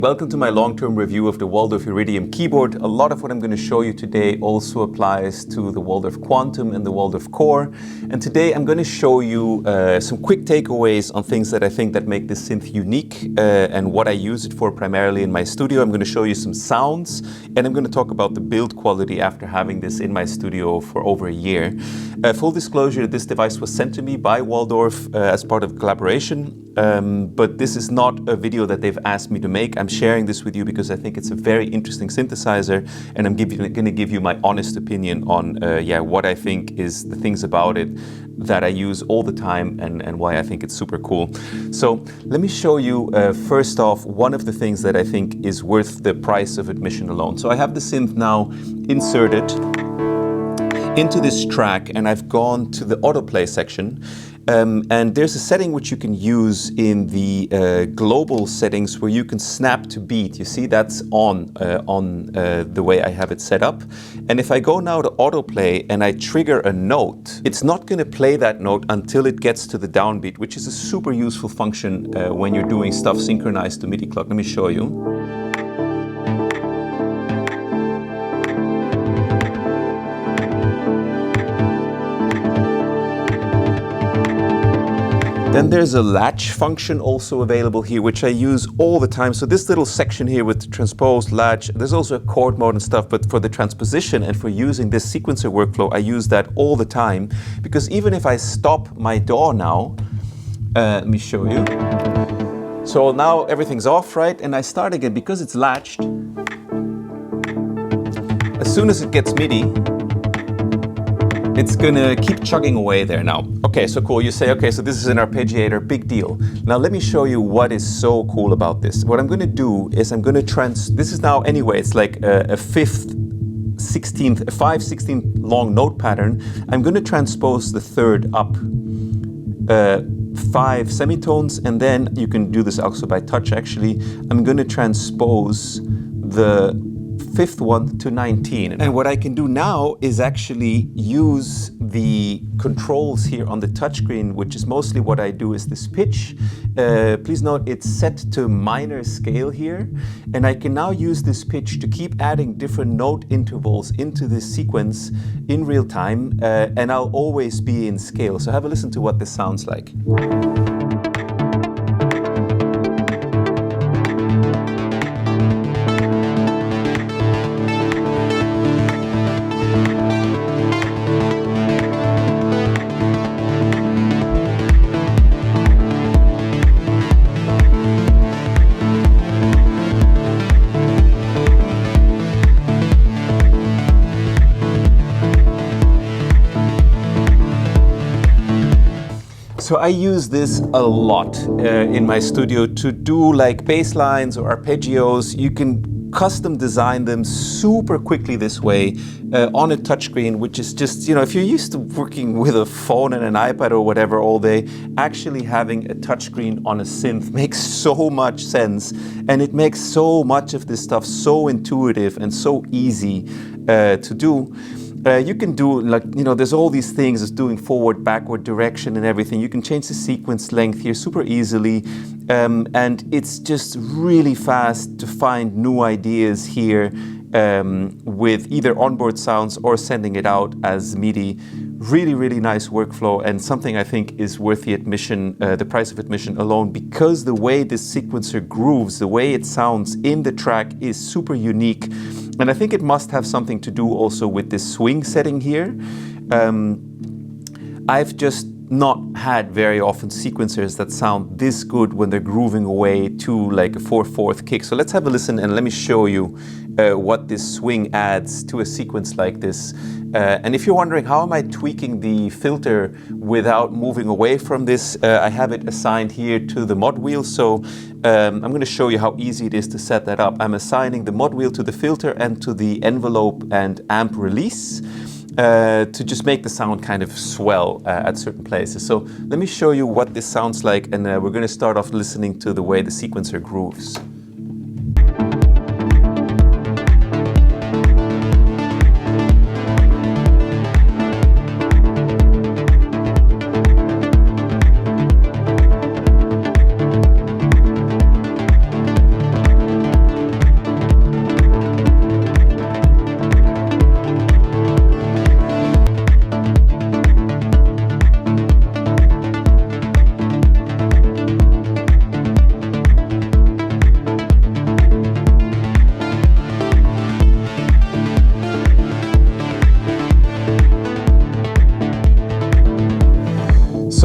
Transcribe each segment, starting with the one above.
Welcome to my long-term review of the Waldorf Iridium Keyboard. A lot of what I'm going to show you today also applies to the Waldorf Quantum and the Waldorf Core. And today I'm going to show you some quick takeaways on things that I think that make this synth unique and what I use it for primarily in my studio. I'm going to show you some sounds and I'm going to talk about the build quality after having this in my studio for over a year. Full disclosure, this device was sent to me by Waldorf as part of a collaboration. But this is not a video that they've asked me to make. I'm sharing this with you because I think it's a very interesting synthesizer, and I'm going to give you my honest opinion on what I think is the things about it that I use all the time and why I think it's super cool. So let me show you first off one of the things that I think is worth the price of admission alone. So I have the synth now inserted into this track and I've gone to the autoplay section. And there's a setting which you can use in the global settings where you can snap to beat. You see that's on the way I have it set up. And if I go now to autoplay and I trigger a note, it's not going to play that note until it gets to the downbeat, which is a super useful function when you're doing stuff synchronized to MIDI clock. Let me show you. Then there's a latch function also available here, which I use all the time. So this little section here with the transposed latch, there's also a chord mode and stuff, but for the transposition and for using this sequencer workflow, I use that all the time. Because even if I stop my DAW now, let me show you. So now everything's off, right? And I start again because it's latched. As soon as it gets MIDI, it's gonna keep chugging away there now. Okay, so cool. You say, okay, so this is an arpeggiator, big deal. Now let me show you what is so cool about this. What I'm gonna do is I'm gonna this is now anyway, it's like a 5/16 long note pattern. I'm gonna transpose the third up 5 semitones, and then you can do this also by touch actually. I'm gonna transpose the fifth one to 19. And what I can do now is actually use the controls here on the touchscreen, which is mostly what I do is this pitch. Please note it's set to minor scale here. And I can now use this pitch to keep adding different note intervals into this sequence in real time. And I'll always be in scale. So have a listen to what this sounds like. So I use this a lot in my studio to do like bass lines or arpeggios. You can custom design them super quickly this way on a touchscreen, which is just, you know, if you're used to working with a phone and an iPad or whatever all day, actually having a touchscreen on a synth makes so much sense. And it makes so much of this stuff so intuitive and so easy to do. You can do, like, you know, there's all these things as doing forward, backward direction and everything. You can change the sequence length here super easily. And it's just really fast to find new ideas here with either onboard sounds or sending it out as MIDI. Really, really nice workflow and something I think is worth the admission, the price of admission alone, because the way this sequencer grooves, the way it sounds in the track is super unique. And I think it must have something to do also with this swing setting here. I've just not had very often sequencers that sound this good when they're grooving away to like a 4/4 kick. So let's have a listen and let me show you what this swing adds to a sequence like this. And if you're wondering how am I tweaking the filter without moving away from this, I have it assigned here to the mod wheel. So I'm going to show you how easy it is to set that up. I'm assigning the mod wheel to the filter and to the envelope and amp release to just make the sound kind of swell at certain places. So let me show you what this sounds like, and we're going to start off listening to the way the sequencer grooves.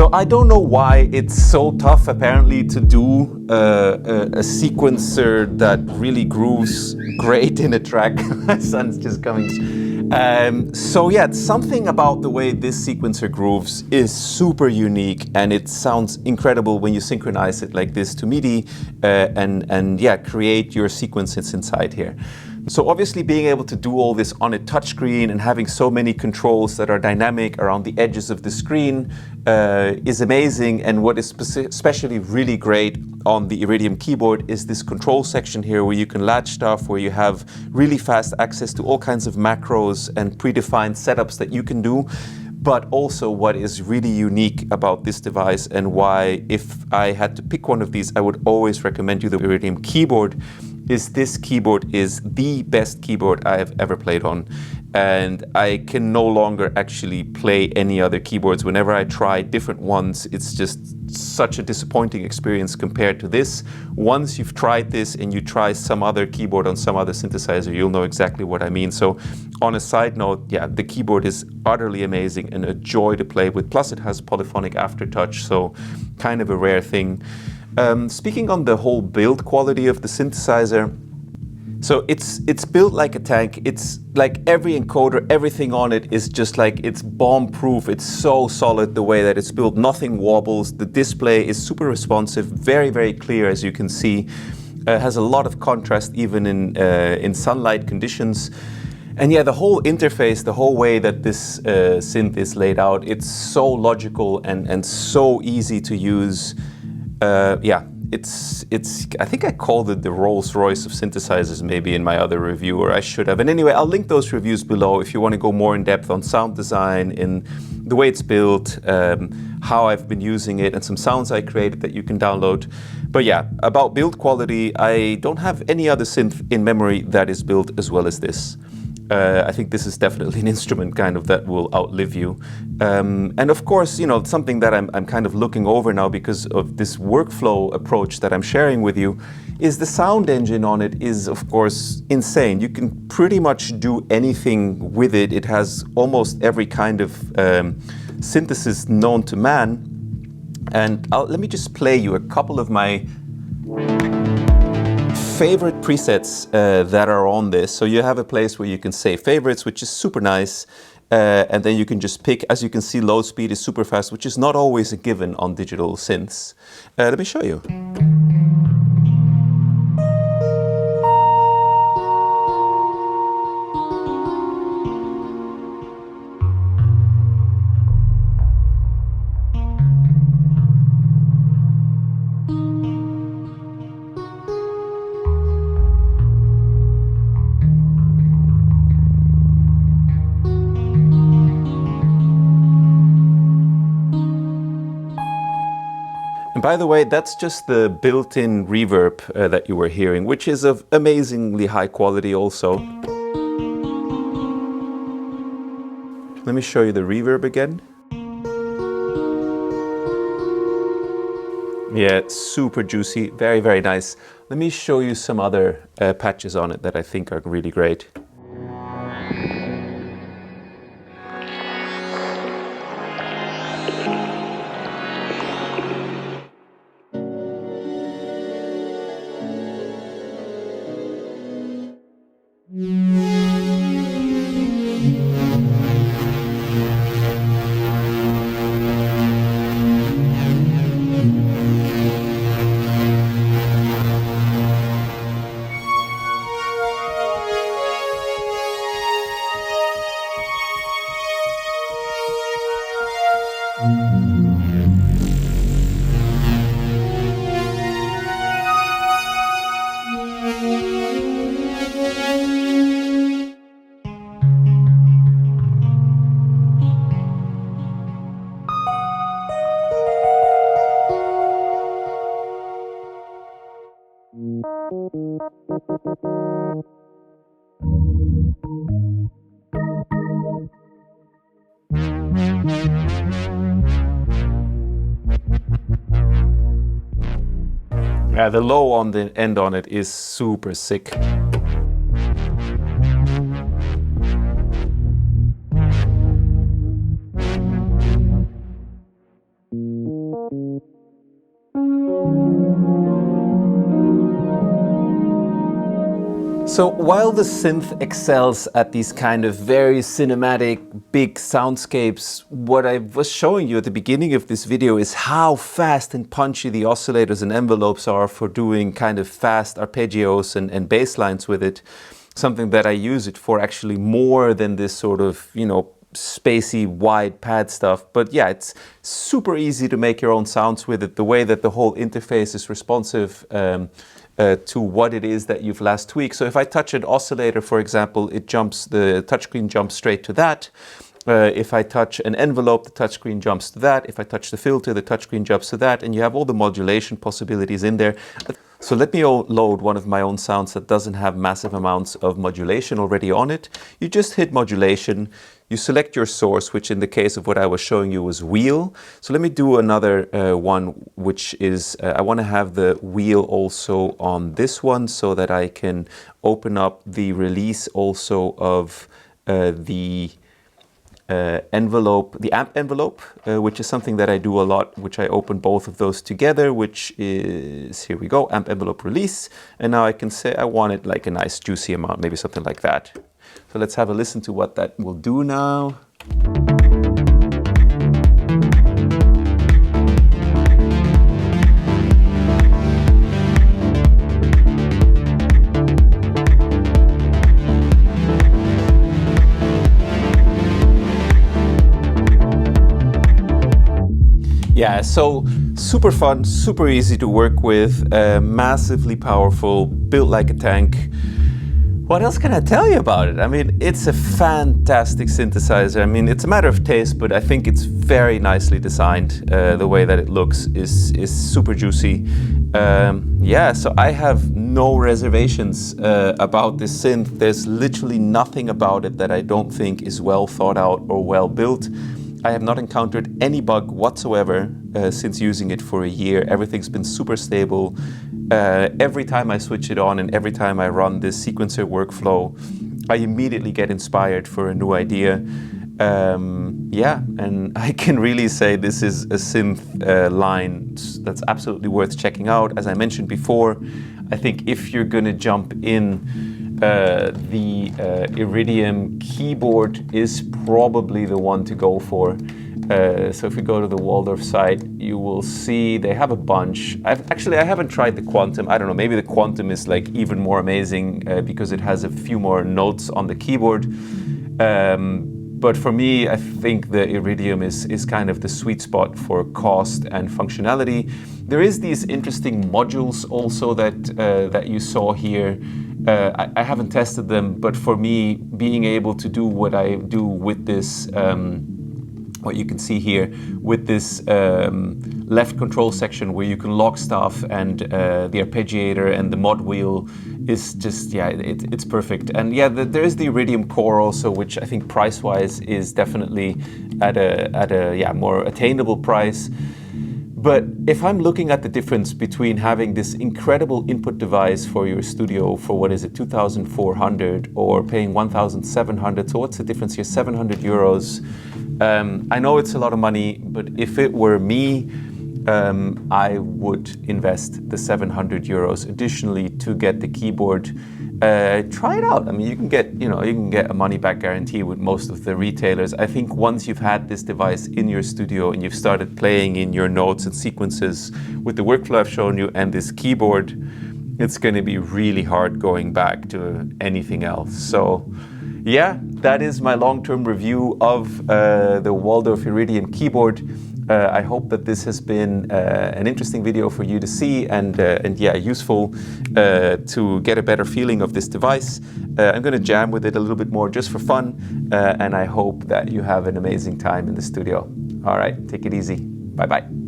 So I don't know why it's so tough apparently to do a sequencer that really grooves great in a track. My son's just coming. So yeah, something about the way this sequencer grooves is super unique, and it sounds incredible when you synchronize it like this to MIDI and yeah, create your sequences inside here. So obviously being able to do all this on a touchscreen and having so many controls that are dynamic around the edges of the screen is amazing. And what is especially really great on the Iridium keyboard is this control section here where you can latch stuff, where you have really fast access to all kinds of macros and predefined setups that you can do. But also what is really unique about this device, and why if I had to pick one of these, I would always recommend you the Iridium keyboard, is this keyboard is the best keyboard I have ever played on. And I can no longer actually play any other keyboards. Whenever I try different ones, it's just such a disappointing experience compared to this. Once you've tried this and you try some other keyboard on some other synthesizer, you'll know exactly what I mean. So on a side note, yeah, the keyboard is utterly amazing and a joy to play with. Plus it has polyphonic aftertouch, so kind of a rare thing. Speaking on the whole build quality of the synthesizer, so it's built like a tank. It's like every encoder, everything on it is just like, it's bomb-proof. It's so solid the way that it's built. Nothing wobbles. The display is super responsive, very, very clear, as you can see. Has a lot of contrast even in sunlight conditions. And yeah, the whole interface, the whole way that this synth is laid out, it's so logical and so easy to use. Yeah, it's. I think I called it the Rolls-Royce of synthesizers maybe in my other review, or I should have. And anyway, I'll link those reviews below if you want to go more in depth on sound design, in the way it's built, how I've been using it, and some sounds I created that you can download. But yeah, about build quality, I don't have any other synth in memory that is built as well as this. I think this is definitely an instrument kind of that will outlive you. And of course, you know, something that I'm kind of looking over now because of this workflow approach that I'm sharing with you is the sound engine on it is, of course, insane. You can pretty much do anything with it. It has almost every kind of synthesis known to man. And let me just play you a couple of my favorite presets that are on this. So you have a place where you can save favorites, which is super nice. And then you can just pick, as you can see, load speed is super fast, which is not always a given on digital synths. Let me show you. And by the way, that's just the built-in reverb that you were hearing, which is of amazingly high quality also. Let me show you the reverb again. Yeah, super juicy, very, very nice. Let me show you some other patches on it that I think are really great. Yeah, the low on the end on it is super sick. So while the synth excels at these kind of very cinematic, big soundscapes, what I was showing you at the beginning of this video is how fast and punchy the oscillators and envelopes are for doing kind of fast arpeggios and bass lines with it. Something that I use it for actually more than this sort of, you know, spacey wide pad stuff. But yeah, it's super easy to make your own sounds with it. The way that the whole interface is responsive to what it is that you've last tweaked. So if I touch an oscillator, for example, the touchscreen jumps straight to that. If I touch an envelope, the touchscreen jumps to that. If I touch the filter, the touchscreen jumps to that. And you have all the modulation possibilities in there. So let me load one of my own sounds that doesn't have massive amounts of modulation already on it. You just hit modulation. You select your source, which in the case of what I was showing you was wheel. So let me do another one, which is, I want to have the wheel also on this one so that I can open up the release also of the envelope, the amp envelope, which is something that I do a lot, which I open both of those together, which is, here we go, amp envelope release. And now I can say I want it like a nice juicy amount, maybe something like that. So let's have a listen to what that will do now. Yeah, so super fun, super easy to work with, massively powerful, built like a tank. What else can I tell you about it? I mean, it's a fantastic synthesizer. I mean, it's a matter of taste, but I think it's very nicely designed. The way that it looks is super juicy. Yeah, so I have no reservations about this synth. There's literally nothing about it that I don't think is well thought out or well built. I have not encountered any bug whatsoever since using it for a year. Everything's been super stable. Every time I switch it on and every time I run this sequencer workflow, I immediately get inspired for a new idea. Yeah, and I can really say this is a synth line that's absolutely worth checking out. As I mentioned before, I think if you're gonna jump in, the Iridium Keyboard is probably the one to go for. So if we go to the Waldorf site, you will see they have a bunch. I haven't tried the Quantum. I don't know, maybe the Quantum is like even more amazing because it has a few more notes on the keyboard. But for me, I think the Iridium is kind of the sweet spot for cost and functionality. There is these interesting modules also that you saw here. I haven't tested them, but for me, being able to do what I do with this, what you can see here, with this left control section where you can lock stuff and the arpeggiator and the mod wheel is just, yeah, it's perfect. And yeah, there is the Iridium Core also, which I think price-wise is definitely at a more attainable price. But if I'm looking at the difference between having this incredible input device for your studio for, what is it, 2,400 or paying 1,700, so what's the difference here, 700 euros. I know it's a lot of money, but if it were me, I would invest the 700 euros additionally to get the keyboard. Try it out. I mean, you can get a money back guarantee with most of the retailers. I think once you've had this device in your studio and you've started playing in your notes and sequences with the workflow I've shown you and this keyboard, it's going to be really hard going back to anything else. So yeah, that is my long-term review of the Waldorf Iridium Keyboard. I hope that this has been an interesting video for you to see and yeah, useful to get a better feeling of this device. I'm going to jam with it a little bit more just for fun, and I hope that you have an amazing time in the studio. All right, take it easy. Bye-bye.